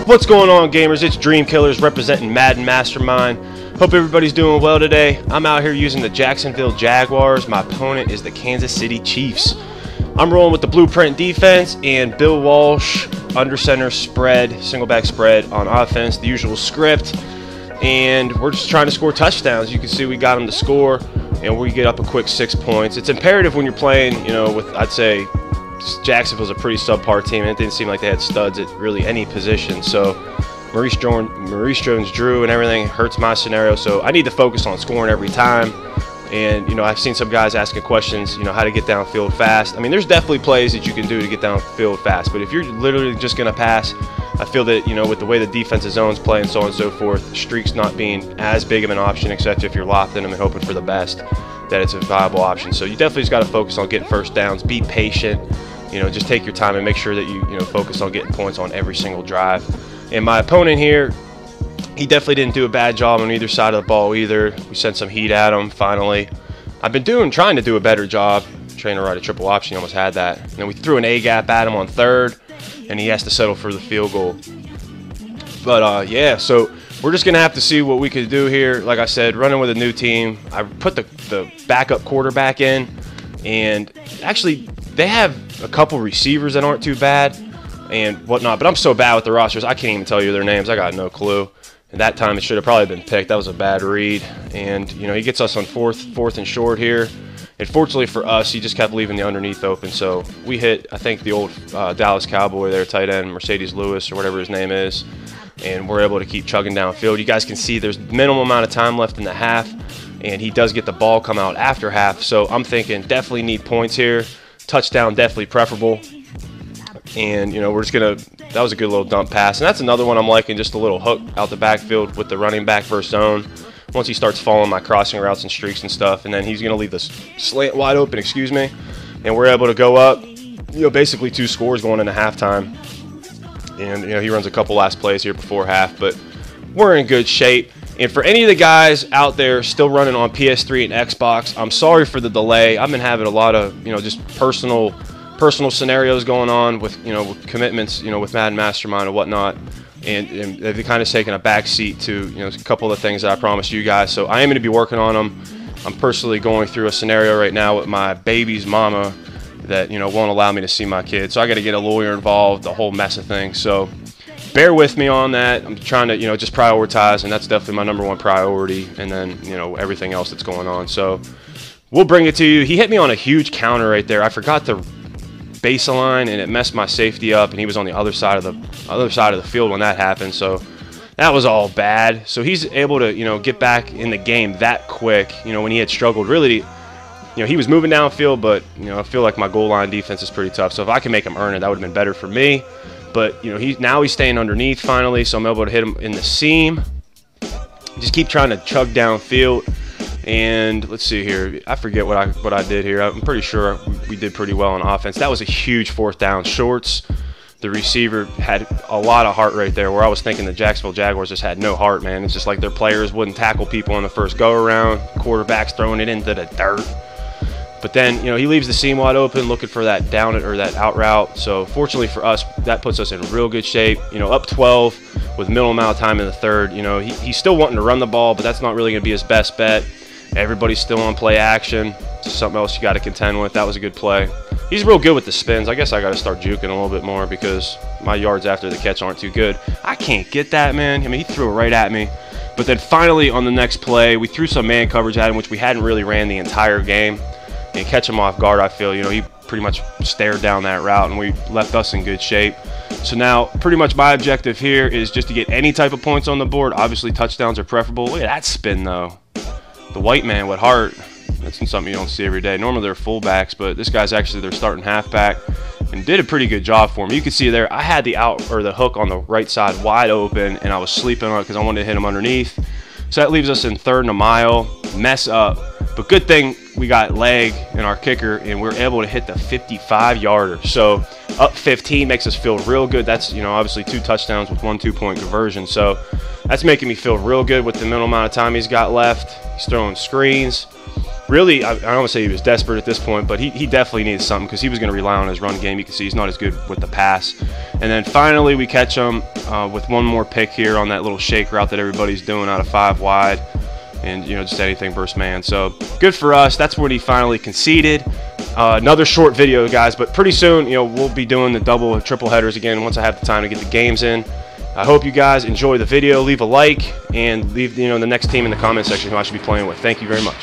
What's going on, gamers? It's Dreamkillas representing Madden Mastermind. Hope everybody's doing well today. I'm out here using the Jacksonville Jaguars. My opponent is the Kansas City Chiefs. I'm rolling with the blueprint defense and Bill Walsh under center spread, single back spread on offense, the usual script. And we're just trying to score touchdowns. You can see we got them to score, and we get up a quick 6 points. It's imperative when you're playing, with, I'd say, Jacksonville's a pretty subpar team, and it didn't seem like they had studs at really any position. So Maurice Jones-Drew and everything hurts my scenario. So I need to focus on scoring every time. And, I've seen some guys asking questions, how to get downfield fast. I mean, there's definitely plays that you can do to get downfield fast. But if you're literally just going to pass, I feel that, with the way the defensive zones play and so on and so forth, streaks not being as big of an option, except if you're locked in them and hoping for the best, that it's a viable option. So you definitely just got to focus on getting first downs, be patient. Just take your time and make sure that you focus on getting points on every single drive. And my opponent here, he definitely didn't do a bad job on either side of the ball either. We sent some heat at him finally. I've been trying to do a better job. Trying to ride a triple option, he almost had that. And then we threw an A gap at him on third, and he has to settle for the field goal. But yeah, so we're just gonna have to see what we could do here. Like I said, running with a new team. I put the backup quarterback in, and actually they have a couple receivers that aren't too bad and whatnot, but I'm so bad with the rosters, I can't even tell you their names. I got no clue. And that time it should have probably been picked. That was a bad read. And, he gets us on fourth and short here. And fortunately for us, he just kept leaving the underneath open. So we hit, I think, the old Dallas Cowboy there, tight end, Mercedes Lewis or whatever his name is. And we're able to keep chugging downfield. You guys can see there's minimal amount of time left in the half. And he does get the ball come out after half. So I'm thinking definitely need points here. Touchdown definitely preferable. And we're just gonna, that was a good little dump pass, and that's another one I'm liking, just a little hook out the backfield with the running back versus zone. Once he starts following my crossing routes and streaks and stuff, and then he's gonna leave the slant wide open, and we're able to go up, basically 2 scores going into halftime. And he runs a couple last plays here before half, but we're in good shape. And for any of the guys out there still running on PS3 and Xbox, I'm sorry for the delay. I've been having a lot of, just personal scenarios going on with, with commitments, with Madden Mastermind and whatnot. And they've kind of taken a back seat to, a couple of the things that I promised you guys. So I am going to be working on them. I'm personally going through a scenario right now with my baby's mama that, won't allow me to see my kid. So I got to get a lawyer involved, the whole mess of things. So bear with me on that. I'm trying to, just prioritize, and that's definitely my #1 priority, and then, everything else that's going on. So we'll bring it to you. He hit me on a huge counter right there. I forgot the baseline, and it messed my safety up, and he was on the other side of the field when that happened. So that was all bad. So he's able to, get back in the game that quick, when he had struggled really. He was moving downfield, but, I feel like my goal line defense is pretty tough. So if I can make him earn it, that would have been better for me. But, he's staying underneath finally, so I'm able to hit him in the seam. Just keep trying to chug downfield. And let's see here. I forget what I did here. I'm pretty sure we did pretty well on offense. That was a huge 4th down shorts. The receiver had a lot of heart right there, where I was thinking the Jacksonville Jaguars just had no heart, man. It's just like their players wouldn't tackle people on the first go-around. Quarterback's throwing it into the dirt. But then, he leaves the seam wide open, looking for that down or that out route. So fortunately for us, that puts us in real good shape. Up 12 with minimal amount of time in the third. He's still wanting to run the ball, but that's not really going to be his best bet. Everybody's still on play action. Something else you got to contend with. That was a good play. He's real good with the spins. I guess I got to start juking a little bit more because my yards after the catch aren't too good. I can't get that, man. I mean, he threw it right at me. But then finally on the next play, we threw some man coverage at him, which we hadn't really ran the entire game. And catch him off guard, I feel, he pretty much stared down that route, and we left us in good shape. So now pretty much my objective here is just to get any type of points on the board. Obviously touchdowns are preferable. Look at that spin though. The white man with heart. That's something you don't see every day. Normally they're fullbacks, but this guy's actually their starting halfback and did a pretty good job for him. You can see there, I had the hook on the right side wide open, and I was sleeping on it because I wanted to hit him underneath. So that leaves us in 3rd and a mile. Mess up, but good thing we got leg in our kicker, and we're able to hit the 55-yarder. So up 15 makes us feel real good. That's, you know, obviously 2 touchdowns with 1 2-point conversion. So that's making me feel real good with the minimal amount of time he's got left. He's throwing screens. Really, I don't want to say he was desperate at this point, but he definitely needs something because he was going to rely on his run game. You can see he's not as good with the pass. And then finally we catch him with one more pick here on that little shake route that everybody's doing out of 5 wide. And, you know, just anything versus man. So good for us. That's when he finally conceded. Another short video, guys, but pretty soon, you know, we'll be doing the double and triple headers again once I have the time to get the games in. I hope you guys enjoy the video. Leave a like and leave, you know, the next team in the comment section who I should be playing with. Thank you very much.